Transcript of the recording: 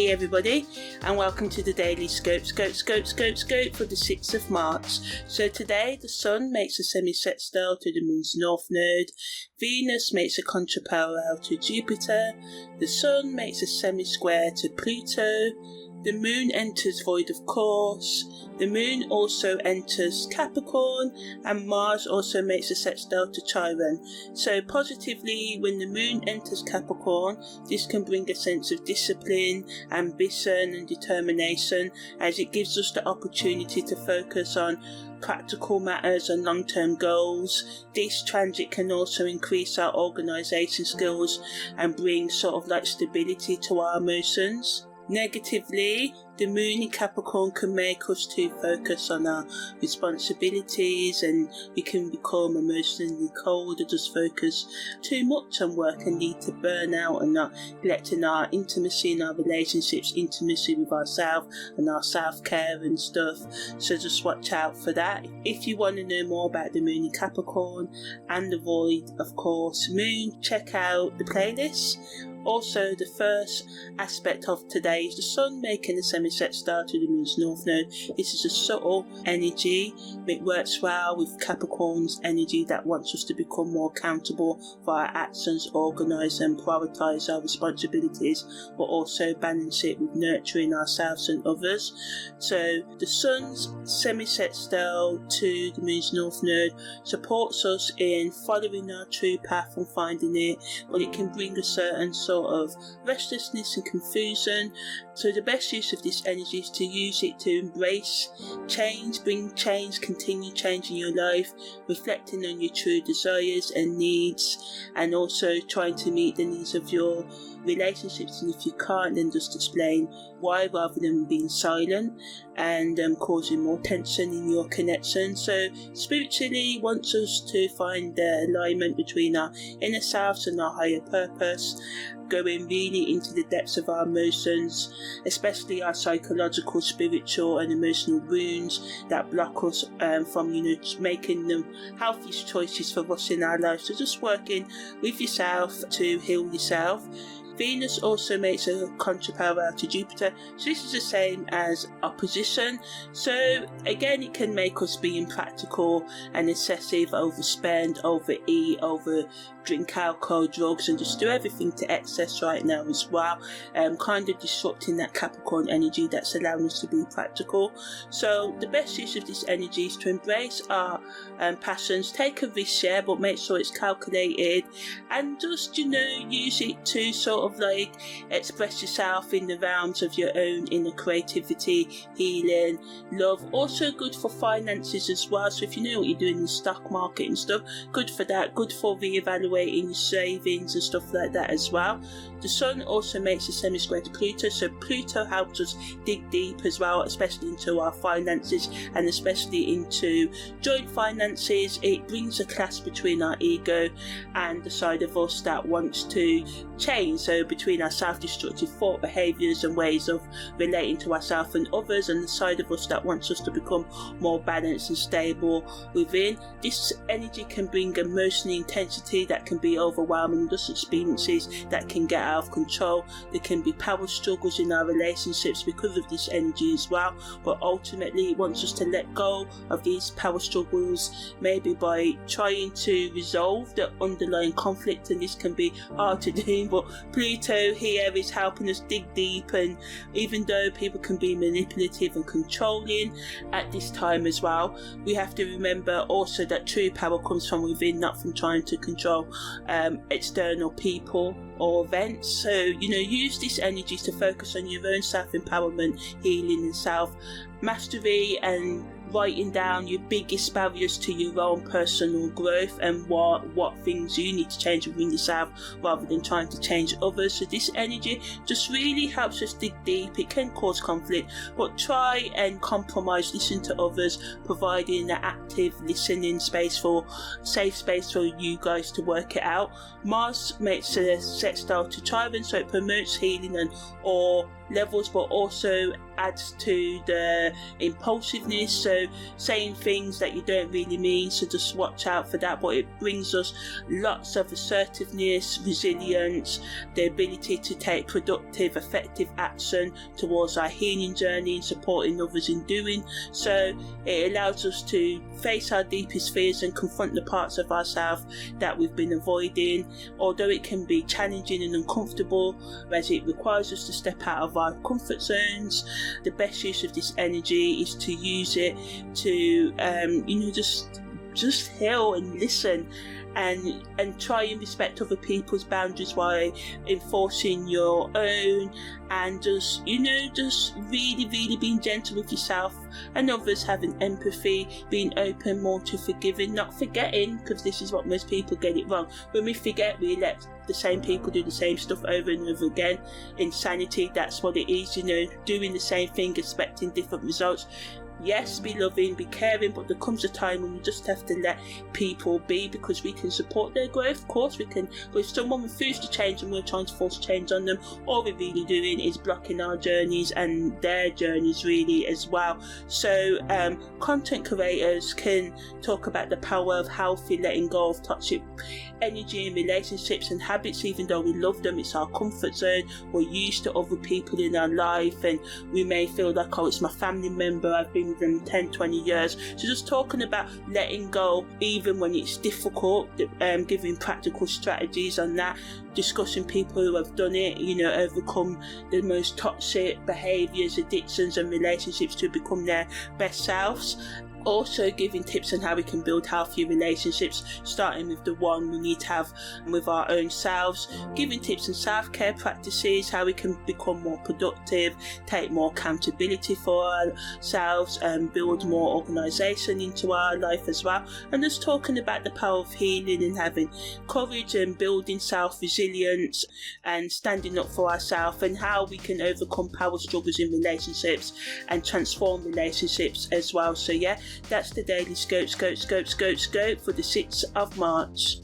Hey everybody, and welcome to the Daily Scope for the 6th of March. So today the Sun makes a semi-sextile to the Moon's North Node, Venus makes a contra-parallel to Jupiter, the Sun makes a semi-square to Pluto, the Moon enters void of course, the Moon also enters Capricorn, and Mars also makes a sextile to Chiron. So positively, when the Moon enters Capricorn, this can bring a sense of discipline, ambition and determination, as it gives us the opportunity to focus on practical matters and long-term goals. This transit can also increase our organisation skills and bring sort of like stability to our emotions. Negatively, the Moon in Capricorn can make us to focus on our responsibilities, and we can become emotionally cold or just focus too much on work and lead to burnout and not neglecting our intimacy in our relationships, intimacy with ourselves and our self-care and stuff. So just watch out for that. If you want to know more about the Moon in Capricorn and the void, of course, Moon, check out the playlist. Also, the first aspect of today is the Sun making a semi-sextile to the Moon's North Node. This is a subtle energy. It works well with Capricorn's energy that wants us to become more accountable for our actions, organise and prioritise our responsibilities, but also balance it with nurturing ourselves and others. So the Sun's semi-sextile to the Moon's North Node supports us in following our true path and finding it, but it can bring a certain sort of restlessness and confusion. So the best use of this energy is to use it to embrace change, bring change, continue changing your life, reflecting on your true desires and needs, and also trying to meet the needs of your relationships. And if you can't, then just explain why rather than being silent and causing more tension in your connection. So spiritually wants us to find the alignment between our inner selves and our higher purpose, going really into the depths of our emotions, especially our psychological, spiritual and emotional wounds that block us from making the healthiest choices for us in our lives. So just working with yourself to heal yourself. Venus also makes a contra-parallel to Jupiter, so this is the same as opposition. So again, it can make us be impractical and excessive, overspend, overeat, over drink alcohol, drugs, and just do everything to excess right now as well, kind of disrupting that Capricorn energy that's allowing us to be practical. So the best use of this energy is to embrace our passions, take a risk share, but make sure it's calculated, and just use it to sort of like express yourself in the realms of your own inner creativity, healing, love. Also good for finances as well. So if you know what you're doing in the stock market and stuff, good for that, good for reevaluating your savings and stuff like that as well. The Sun also makes a semi-square to Pluto, so Pluto helps us dig deep as well, especially into our finances and especially into joint finances. It brings a clash between our ego and the side of us that wants to change, so between our self-destructive thought behaviours and ways of relating to ourselves and others, and the side of us that wants us to become more balanced and stable within. This energy can bring emotional intensity that can be overwhelming, just experiences that can get out of control. There can be power struggles in our relationships because of this energy as well, but ultimately it wants us to let go of these power struggles, maybe by trying to resolve the underlying conflict, and this can be hard to do, but Pluto here is helping us dig deep. And even though people can be manipulative and controlling at this time as well, we have to remember also that true power comes from within, not from trying to control external people or events. So use this energy to focus on your own self-empowerment, healing and self-mastery, and writing down your biggest barriers to your own personal growth and what things you need to change within yourself rather than trying to change others. So this energy just really helps us dig deep. It can cause conflict, but try and compromise, listen to others, providing an active listening space, safe space for you guys to work it out. Mars makes a sextile to Chiron, so it promotes healing and or levels, but also adds to the impulsiveness, so saying things that you don't really mean, so just watch out for that. But it brings us lots of assertiveness, resilience, the ability to take productive, effective action towards our healing journey and supporting others in doing so. It allows us to face our deepest fears and confront the parts of ourselves that we've been avoiding. Although it can be challenging and uncomfortable, as it requires us to step out of our comfort zones, the best use of this energy is to use it to just heal and listen and try and respect other people's boundaries while enforcing your own, and just really being gentle with yourself and others, having empathy, being open, more to forgiving, not forgetting, because this is what most people get it wrong. When we forget, we let the same people do the same stuff over and over again. Insanity, that's what it is, doing the same thing, expecting different results. Yes, be loving, be caring, but there comes a time when we just have to let people be, because we can support their growth. Of course we can, but if someone refuses to change and we're trying to force change on them, all we're really doing is blocking our journeys and their journeys really as well. So content creators can talk about the power of healthy letting go of toxic energy in relationships and habits. Even though we love them, it's our comfort zone, we're used to other people in our life, and we may feel like, oh, it's my family member, I've been with them 10-20 years. So just talking about letting go even when it's difficult, giving practical strategies on that, discussing people who have done it, overcome the most toxic behaviours, addictions and relationships to become their best selves. Also giving tips on how we can build healthier relationships, starting with the one we need to have with our own selves, giving tips on self-care practices, how we can become more productive, take more accountability for ourselves, and build more organisation into our life as well. And just talking about the power of healing and having courage and building self-resilience and standing up for ourselves, and how we can overcome power struggles in relationships and relationships as well. So yeah, that's the daily scope for the 6th of March.